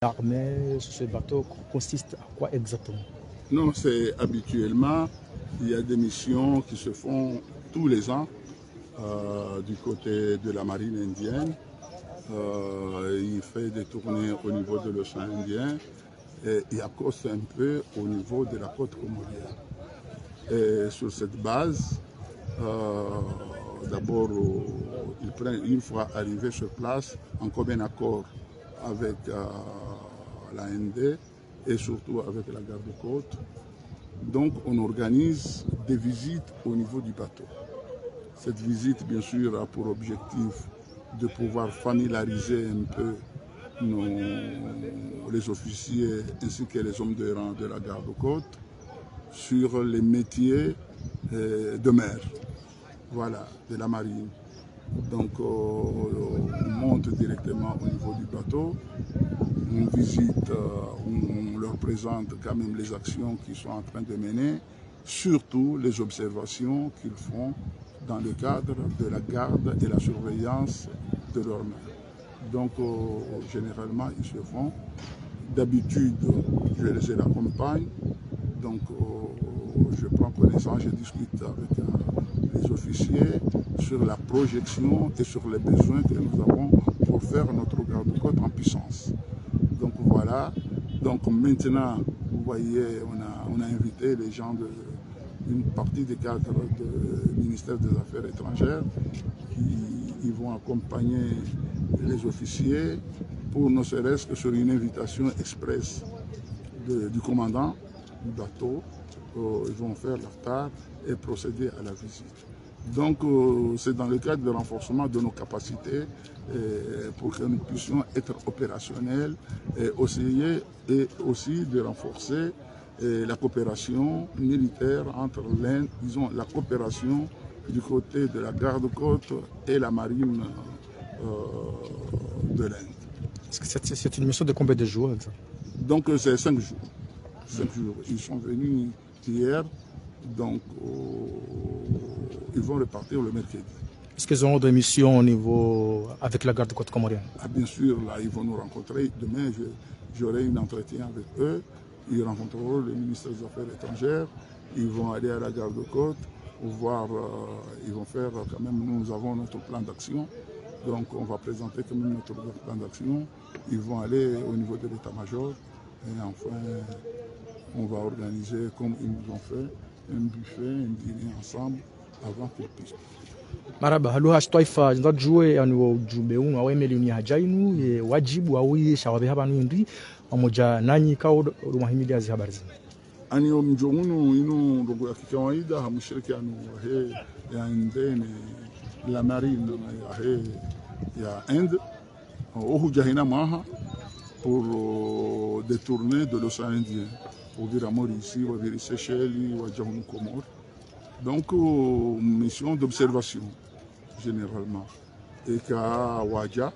L'armée sur ce bateau consiste à quoi exactement? Non, c'est habituellement, il y a des missions qui se font tous les ans du côté de la marine indienne. Il fait des tournées au niveau de l'océan Indien et il accoste un peu au niveau de la côte comorienne. Et sur cette base, d'abord, une fois arrivé sur place, en commun accord avec l'AND et surtout avec la garde-côte, donc on organise des visites au niveau du bateau. Cette visite, bien sûr, a pour objectif de pouvoir familiariser un peu les officiers ainsi que les hommes de rang de la garde-côte sur les métiers de mer, voilà, de la marine. Donc on monte directement au niveau du bateau, on visite, on leur présente quand même les actions qu'ils sont en train de mener, surtout les observations qu'ils font dans le cadre de la garde et la surveillance de leur mer. Donc généralement ils se font. D'habitude je les accompagne, donc je prends connaissance, je discute avec les officiers sur la projection et sur les besoins que nous avons pour faire notre garde-côte en puissance. Donc voilà, donc maintenant vous voyez on a invité les gens d'une partie des cadres du ministère des Affaires étrangères qui vont accompagner les officiers pour ne serait-ce que sur une invitation express du commandant du bateau. Ils vont faire leur part et procéder à la visite. Donc c'est dans le cadre du renforcement de nos capacités pour que nous puissions être opérationnels et aussi de renforcer la coopération militaire entre l'Inde, disons la coopération du côté de la garde-côte et la marine de l'Inde. C'est une mission de combien de jours? Donc c'est 5 jours. 5 jours. Ils sont venus hier, donc ils vont repartir le mercredi. Est-ce qu'ils auront des missions au niveau avec la garde-côte comorienne? Bien sûr, là ils vont nous rencontrer. Demain, j'aurai un entretien avec eux. Ils rencontreront le ministère des Affaires étrangères. Ils vont aller à la garde-côte pour voir. Ils vont faire quand même. Nous avons notre plan d'action. Donc on va présenter quand même notre plan d'action. Ils vont aller au niveau de l'état-major. Et enfin, on va organiser, comme ils nous ont fait, un buffet, un dîner ensemble avant qu'ils puissent. Maraba, haluha taifa ndajue yani ujumbe huu awemeli ni hajainu wajibu au shawabe haba ndi pamoja nanyi kao rumahimilia hizi habari zenu. Ani mjongunu ino ndogo ya kikawaida hamshirikiano ya ndene la marine ya Inde au jahina maha pour détourner de l'océan Indien. Au vir à Mauricie, au vir Seychelles, au Jahon Comores. Donc, mission d'observation, généralement. Et qu'à Ouadja,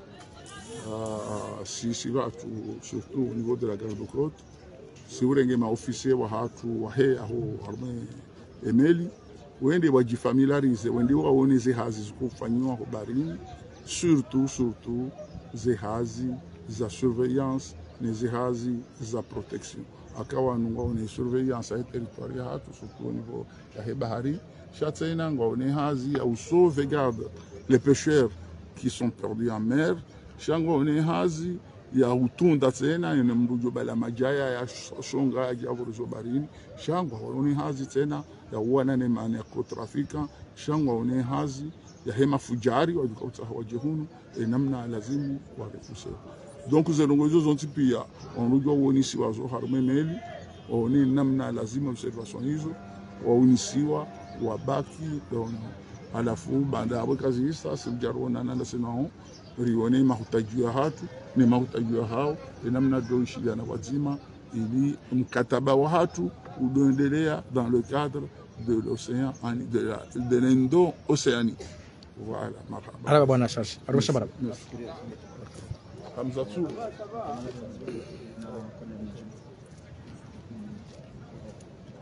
si va surtout au niveau de la garde-côte, si vous avez un officier, vous avez un emeli, vous avez un familiarisé, vous avez un zehazi, surtout, zehazi, za surveillance, zehazi, za protection. Akawa nungwa surveillance ya territoire ya hatu surtout au niveau ya bahari chatsaina ngwa on hazi ya sauvegarde les pêcheurs qui sont perdus en mer shangwa on hazi ya utunda tena ina mrujo bala majaya ya songa ya javoro barini shangwa on hazi tena ya wana ne mane ya trafika shangwa on hazi ya hema fujari wa wajehunu namna lazimu wa refuse. Donc zelongozo zontipia onrujo wonisiwa zo harume meli oni namna lazima observation hizo waunisiwa wabaki don alafu banda abo kazi hisa simjarona nanda senao rione mahutajua hatu ni mahutajua hao namna doishia na wazima ili mkataba wa hatu udoendelea dans le cadre de l'océan de l'Indo-Océanie. Voilà, marhaba bwana Shashi. Arusha marhaba. Hamzatu.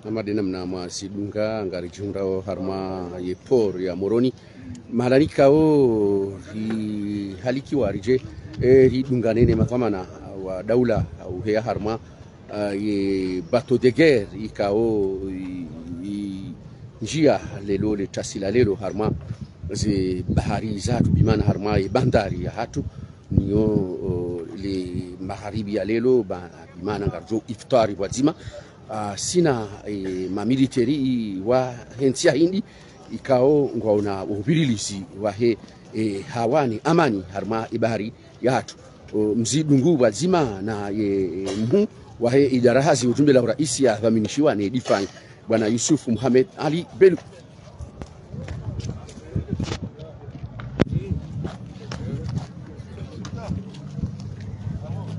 Amadina mnama sidunga ngari chunda harma ye por ya Moroni mahalanika o haliki warije ri dunganene makamana wa daula au hea harma ye bateau de guerre ikao njia lelo le tasila lelo harma ze bahari zatu bimana harma ye bandari ya hatu niyo le magharibi ya lelo bimana ngarjo iftari wazima sina ma military wa hensia hindi ikao ngwauna ubirilisi wa he hawani amani harma ibahari ya hatu mzidungu wazima na ye mhu wa he idara hazi ujumbe la rais ya dhaminishiwa ni difai bwana Yusuf Mohamed Ali Belu.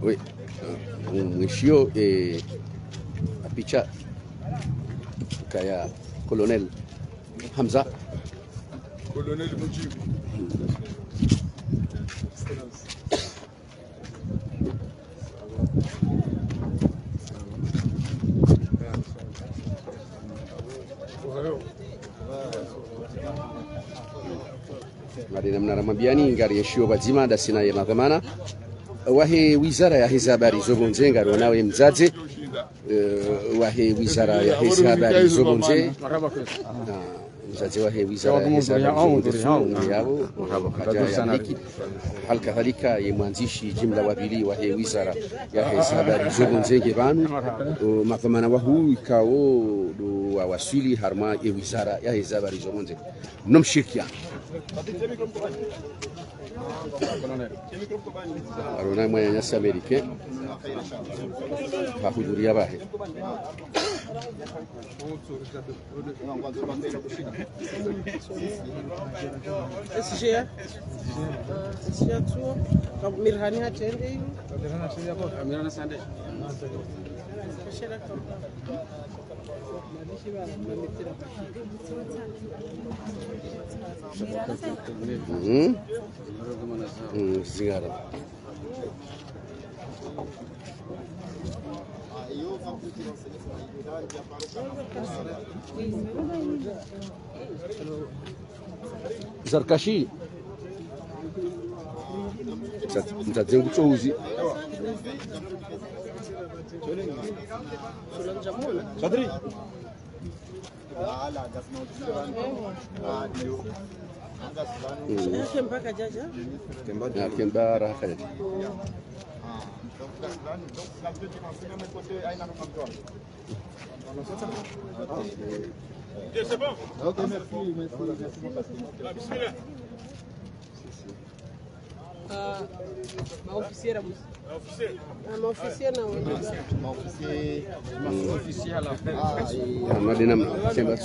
Oui, mwishio picha kaya Colonel Hamza Colonel Mujibu. Madina mnara mabiani ngari yeshio bazima da sina ya madhamana wahe wizara ya hizi habari zobonze ngari wanawe mzaze wahe wizara ya hizi habari zobonze mzaze wahe wizara ya hizi habari zobonze yao hal kadhalika ye mwanzishi jimla wabili wahe wizara ya hizi habari zobonze ngebanu madhamana wahu ikao do wasili harma ye wizara ya hizi habari zobonze nomshirikiana arona mwenye nyasi Amerika hahudhuria bahe SGA tu Mirhani hatende Mirhani sande Zigara Zarkashi mtazengu chouzi Sadri mpaka jaja Kemba raha kaya C'est bon. Ok, merci. maofisier na maofisier na Maofisier la Madina Kemba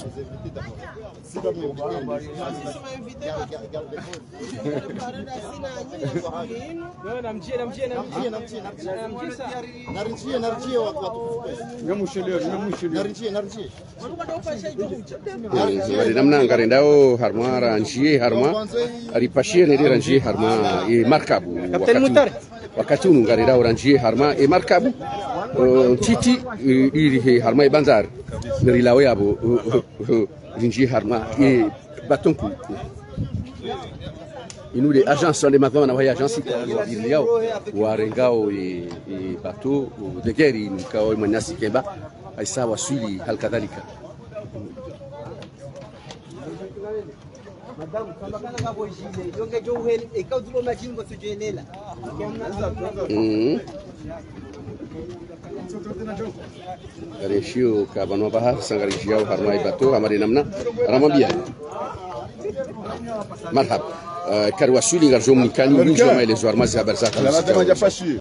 namna ngarendao harma ranjie harma ripashie ne ranjie harma e markabu wakati unu ngarendao ranjie harma e markabu titi iri harma e banzar ngarilawe abo ranjie harma e batonku inu de agence de maintenant na agence il yao warengao e bateau de guerre ni kao mwanasi kemba aisa wasuli hal kadhalika madam kama kana ngabo jile yonge jo heli e ka dulo majingo tujelela Reshiu kabano bahar sangarishiau harmai bateau amari namna ramambia marhab karwasuli ngarjom nikani njo mai les armas habar zaka